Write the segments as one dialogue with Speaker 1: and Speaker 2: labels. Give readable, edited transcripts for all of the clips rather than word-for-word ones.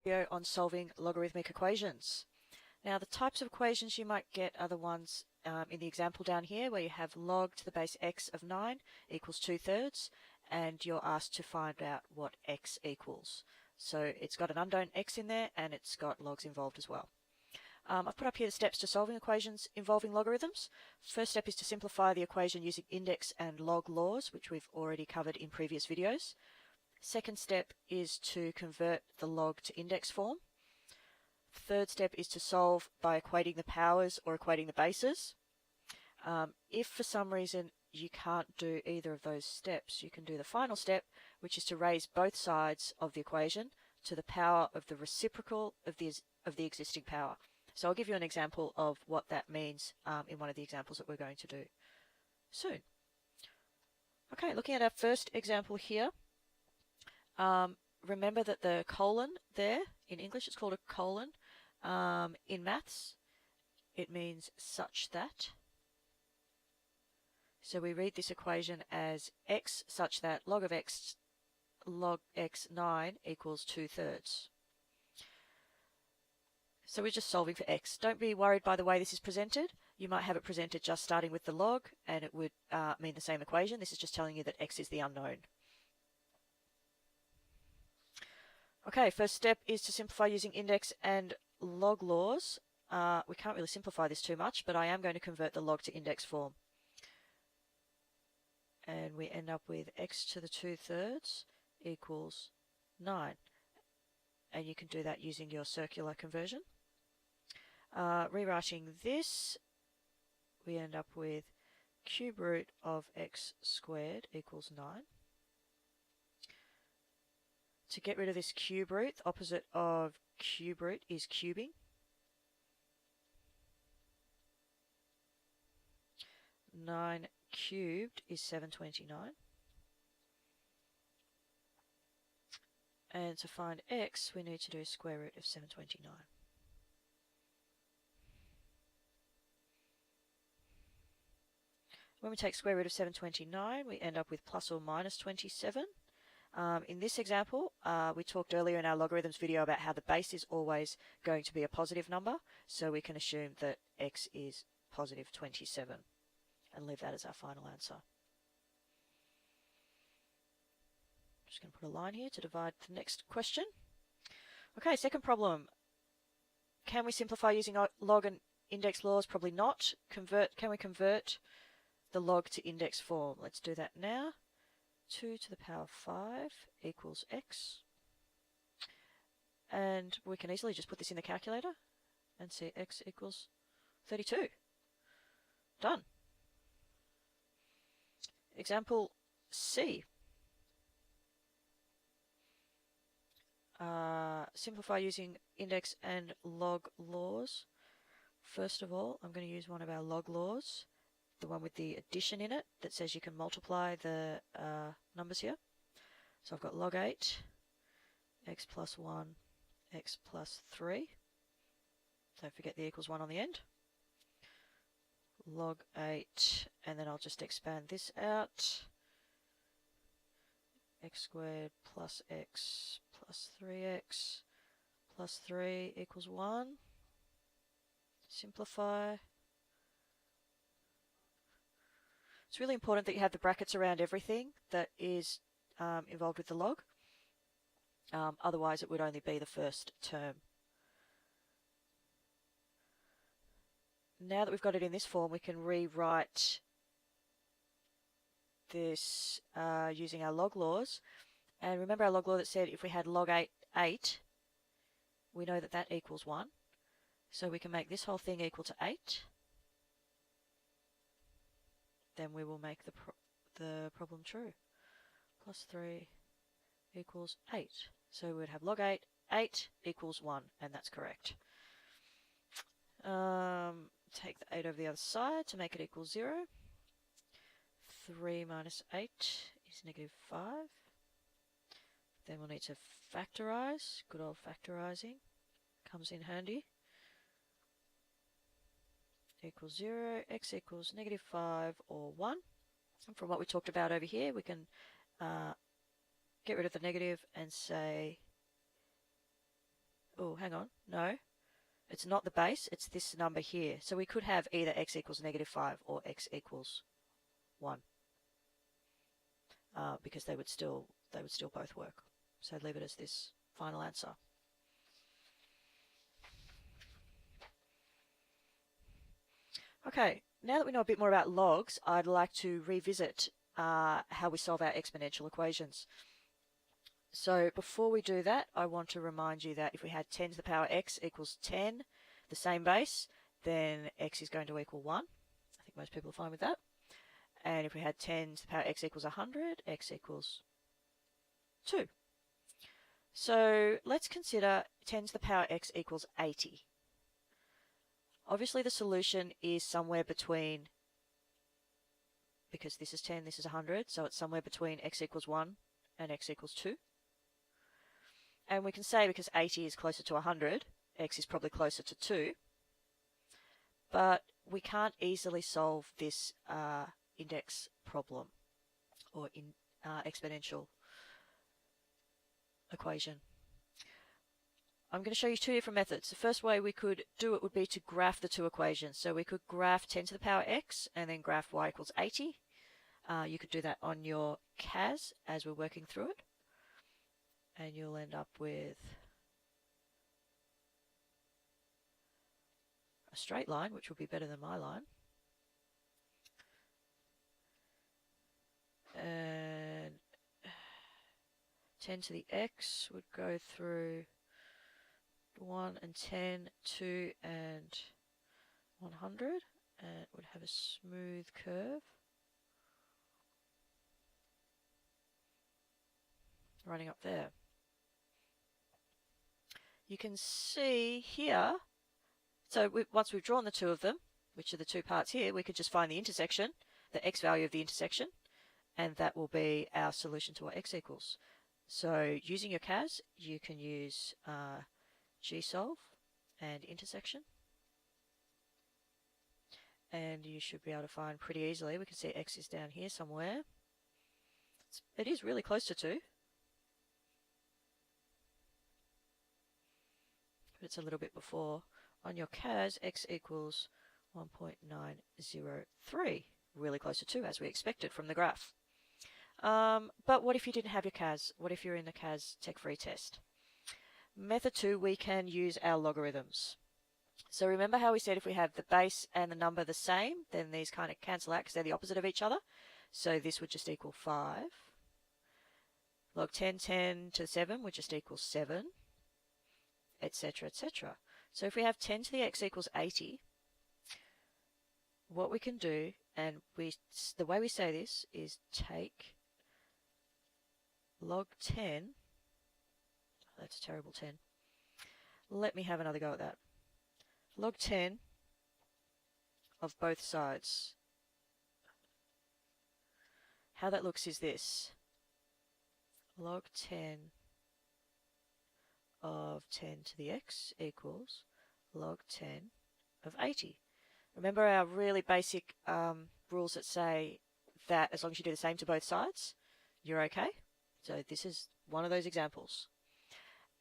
Speaker 1: Video on solving logarithmic equations. Now the types of equations you might get are the ones in the example down here where you have log to the base x of 9 equals 2/3 and you're asked to find out what x equals. So it's got an unknown x in there and it's got logs involved as well. I've put up here the steps to solving equations involving logarithms. First step is to simplify the equation using index and log laws, which we've already covered in previous videos. Second step is to convert the log to index form. Third step is to solve by equating the powers or equating the bases. If for some reason you can't do either of those steps, you can do the final step, which is to raise both sides of the equation to the power of the reciprocal of the existing power. So I'll give you an example of what that means in one of the examples that we're going to do soon. Okay, looking at our first example here. Remember that the colon there, in English it's called a colon. In maths, it means such that. So we read this equation as x such that log of x log x 9 equals 2/3. So we're just solving for x. Don't be worried by the way this is presented. You might have it presented just starting with the log and it would mean the same equation. This is just telling you that x is the unknown. Okay, first step is to simplify using index and log laws. We can't really simplify this too much, but I am going to convert the log to index form. And we end up with x to the 2/3 equals 9. And you can do that using your circular conversion. Rewriting this, we end up with cube root of x squared equals 9. To get rid of this cube root, the opposite of cube root is cubing. 9 cubed is 729. And to find x, we need to do square root of 729. When we take square root of 729, we end up with plus or minus 27. In this example, we talked earlier in our logarithms video about how the base is always going to be a positive number, so we can assume that x is positive 27 and leave that as our final answer. Just going to put a line here to divide the next question. Okay, second problem. Can we simplify using log and index laws? Probably not. Can we convert the log to index form? Let's do that now. 2 to the power 5 equals x. And we can easily just put this in the calculator and see x equals 32. Done. Example C. Simplify using index and log laws. First of all, I'm going to use one of our log laws, the one with the addition in it that says you can multiply the numbers here. So I've got log 8, x plus 1, x plus 3. Don't forget the equals 1 on the end. Log 8, and then I'll just expand this out. X squared plus x plus 3x plus 3 equals 1. Simplify. It's really important that you have the brackets around everything that is involved with the log. Otherwise it would only be the first term. Now that we've got it in this form, we can rewrite this using our log laws. And remember our log law that said if we had log 8, we know that that equals 1. So we can make this whole thing equal to 8. Then we will make the problem true. Plus 3 equals 8. So we would have log 8, 8 equals 1, and that's correct. Take the 8 over the other side to make it equal 0. 3 minus 8 is negative 5. Then we'll need to factorize. Good old factorizing comes in handy. Equals 0, x equals negative 5 or 1. And from what we talked about over here, we can get rid of the negative and say oh, hang on, no, it's not the base, it's this number here. So we could have either x equals -5 or x equals 1, because they would still both work. So leave it as this final answer. Okay, now that we know a bit more about logs, I'd like to revisit how we solve our exponential equations. So before we do that, I want to remind you that if we had 10 to the power x equals 10, the same base, then x is going to equal 1. I think most people are fine with that. And if we had 10 to the power x equals 100, x equals 2. So let's consider 10 to the power x equals 80. Obviously the solution is somewhere between, because this is 10, this is 100, so it's somewhere between x equals 1 and x equals 2. And we can say because 80 is closer to 100, x is probably closer to 2. But we can't easily solve this index problem or exponential equation. I'm going to show you two different methods. The first way we could do it would be to graph the two equations. So we could graph 10 to the power x and then graph y equals 80. You could do that on your CAS as we're working through it. And you'll end up with a straight line, which will be better than my line. And 10 to the x would go through 1 and 10, 2 and 100, and it would have a smooth curve running up there. You can see here, so once we've drawn the two of them, which are the two parts here, we could just find the intersection, the x value of the intersection, and that will be our solution to what x equals. So using your CAS, you can use GSolve and intersection, and you should be able to find pretty easily. We can see x is down here somewhere. It is really close to 2. But it's a little bit before. On your CAS, x equals 1.903, really close to 2 as we expected from the graph. But what if you didn't have your CAS? What if you're in the CAS tech-free test? Method 2, we can use our logarithms. So remember how we said if we have the base and the number the same, then these kind of cancel out because they're the opposite of each other. So this would just equal 5. Log 10 to the 7 would just equal 7. Etc., etc. So if we have 10 to the x equals 80, what we can do, and the way we say this is take log 10, that's a terrible 10, let me have another go at that, log 10 of both sides. How that looks is this, log 10 of 10 to the x equals log 10 of 80. Remember our really basic rules that say that as long as you do the same to both sides, you're okay. So this is one of those examples.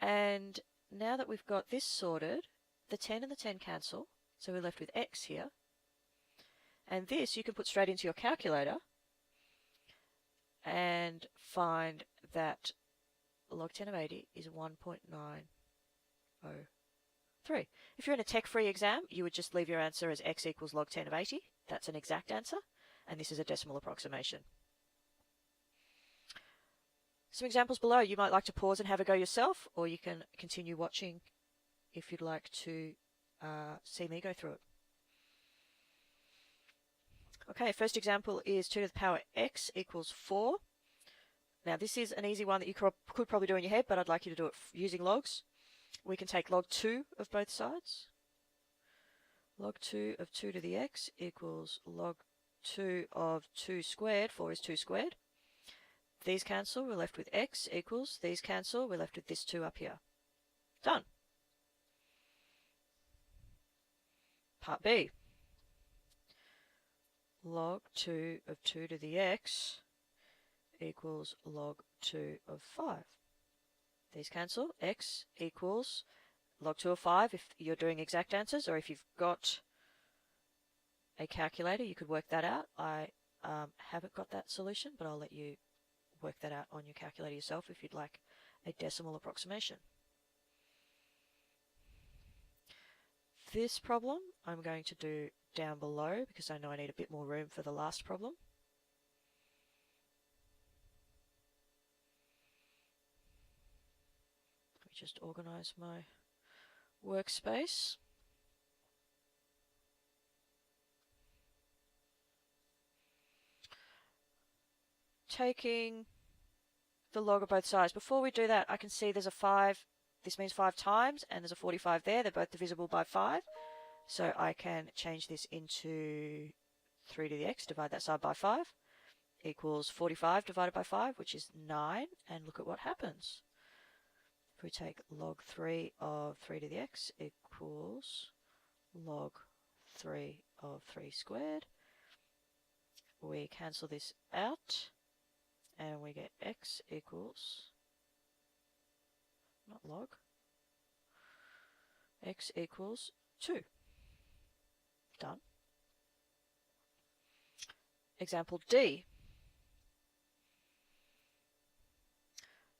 Speaker 1: And now that we've got this sorted, the 10 and the 10 cancel, so we're left with x here. And this you can put straight into your calculator and find that log 10 of 80 is 1.903. If you're in a tech-free exam, you would just leave your answer as x equals log 10 of 80. That's an exact answer, and this is a decimal approximation. Some examples below. You might like to pause and have a go yourself, or you can continue watching if you'd like to see me go through it. Okay, first example is 2 to the power x equals 4. Now this is an easy one that you could probably do in your head, but I'd like you to do it using logs. We can take log 2 of both sides. Log 2 of 2 to the x equals log 2 of 2 squared. 4 is 2 squared. These cancel, we're left with x equals, these cancel, we're left with this 2 up here. Done. Part B. Log 2 of 2 to the x equals log 2 of 5. These cancel, x equals, log 2 of 5 if you're doing exact answers, or if you've got a calculator, you could work that out. I haven't got that solution, but I'll let you work that out on your calculator yourself if you'd like a decimal approximation. This problem I'm going to do down below because I know I need a bit more room for the last problem. Let me just organize my workspace. Taking the log of both sides. Before we do that, I can see there's a 5. This means 5 times, and there's a 45 there. They're both divisible by 5. So I can change this into 3 to the x, divide that side by 5, equals 45 divided by 5, which is 9. And look at what happens. If we take log 3 of 3 to the x equals log 3 of 3 squared. We cancel this out, and we get x equals, not log, x equals 2. Done. Example D.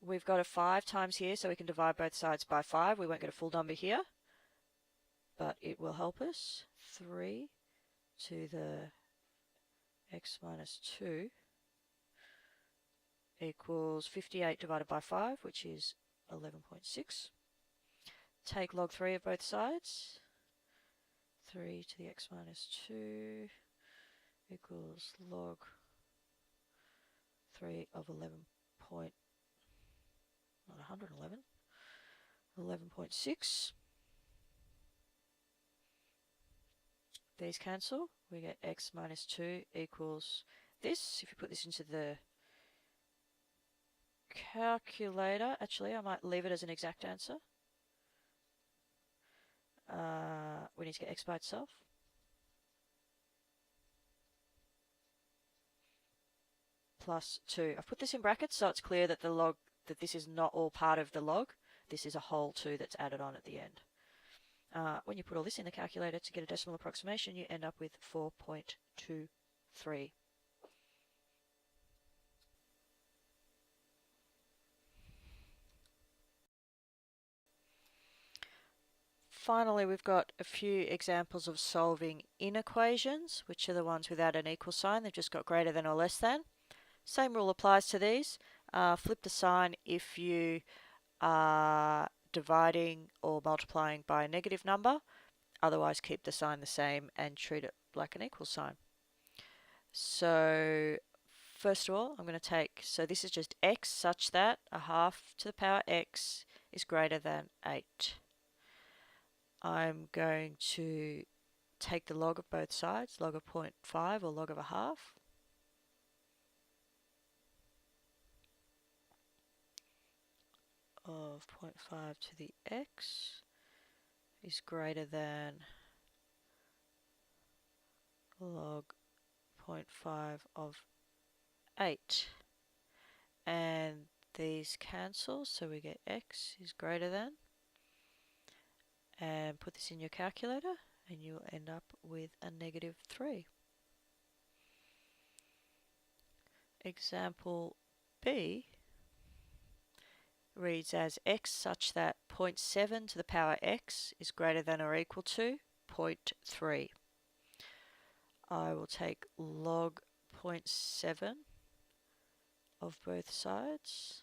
Speaker 1: We've got a 5 times here, so we can divide both sides by 5. We won't get a full number here, but it will help us. 3 to the x minus 2 equals 58 divided by 5, which is 11.6. Take log 3 of both sides. 3 to the x minus 2 equals log 3 of 11.6. These cancel. We get x minus 2 equals this. If you put this into the calculator, actually I might leave it as an exact answer. We need to get x by itself. Plus 2. I've put this in brackets so it's clear that that this is not all part of the log. This is a whole 2 that's added on at the end. When you put all this in the calculator to get a decimal approximation, you end up with 4.23. Finally, we've got a few examples of solving inequations, which are the ones without an equal sign. They've just got greater than or less than. Same rule applies to these. Flip the sign if you are dividing or multiplying by a negative number. Otherwise, keep the sign the same and treat it like an equal sign. So, first of all, I'm going to take, so this is just x such that a half to the power x is greater than 8. I'm going to take the log of both sides, log of 0.5 or log of a half. Of 0.5 to the x is greater than log 0.5 of 8. And these cancel, so we get x is greater than. And put this in your calculator and you'll end up with a negative 3. Example B reads as x such that 0.7 to the power x is greater than or equal to 0.3. I will take log 0.7 of both sides.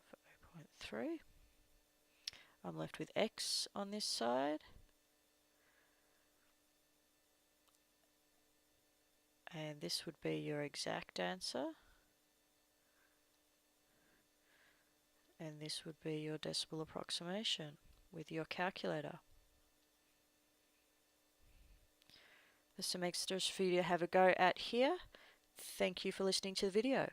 Speaker 1: For 0.3. I'm left with x on this side. And this would be your exact answer. And this would be your decimal approximation with your calculator. There's some extras for you to have a go at here. Thank you for listening to the video.